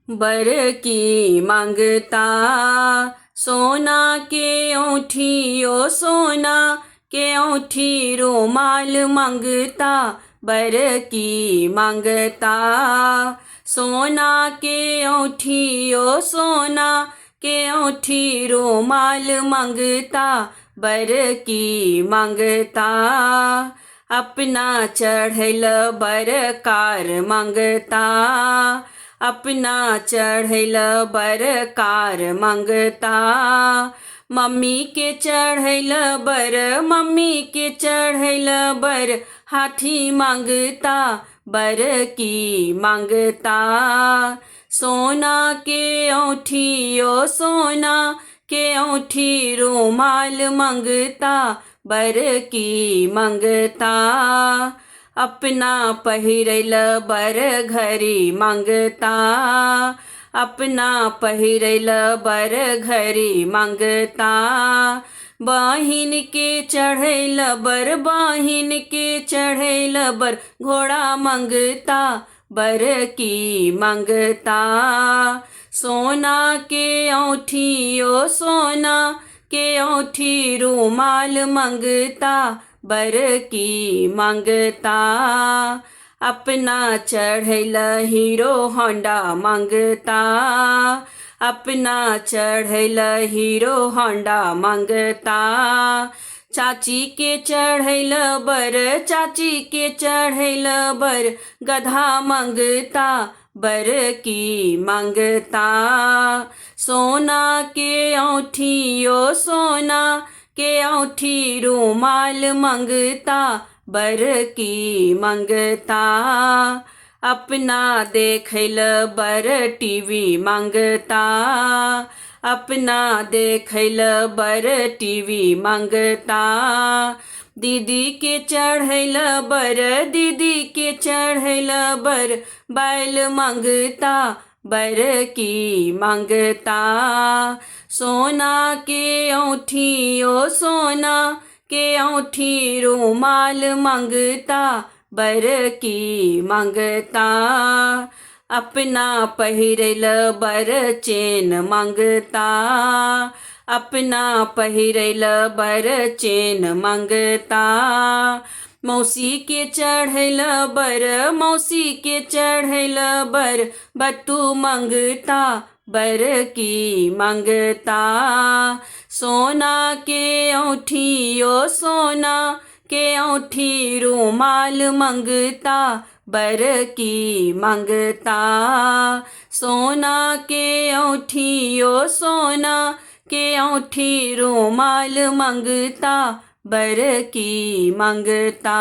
बर की मांगता सोना के औठी ओ सोना के औठी रुमाल मांगता बर की मांगता सोना के औठी ओ सोना के औठी रुमाल मांगता बर की मांगता अपना चढ़ल बर कार मांगता अपना चढ़ल बर कार मांगता मम्मी के चढ़ल बर मम्मी के चढ़ल बर हाथी मांगता बर की मांगता सोना के औठी ओ सोना के औठी रुमाल मांगता बर की मांगता अपना पहिरल बर घरी मांगता अपना पहिरल बर घरी मांगता बहिन के चढ़ैल बर बहिन के चढ़ैल बर घोड़ा मांगता बर की मांगता सोना के औठी ओ सोना के औठी रुमाल मांगता बर की मांगता अपना चढ़ल हीरो होंडा मांगता अपना चढ़ल हीरो होंडा मांगता चाची के चढ़ल बर चाची के चढ़ल बर गधा मांगता बर की मांगता सोना के औठी ओ सोना के औठी रुमाल मांगता बर की मांगता अपना देखल बर टीवी मांगता अपना देखल बर टीवी मांगता दीदी के चढ़ल बर दीदी के चढ़ल बर बैल मांगता बर की मांगता सोना के औठी ओ सोना के औठी रुमाल मांगता बर की मांगता अपना पहिरल बर चेन मांगता अपना पहिरल बर चेन मांगता मौसी के चढ़ल बर मौसी के चढ़ल बर बट्टू मांगता बर की मांगता सोना के औठी ओ सोना के औठी रुमाल मांगता बर की मांगता सोना के औठी ओ सोना के औठी रुमाल मांगता बर की मांगता।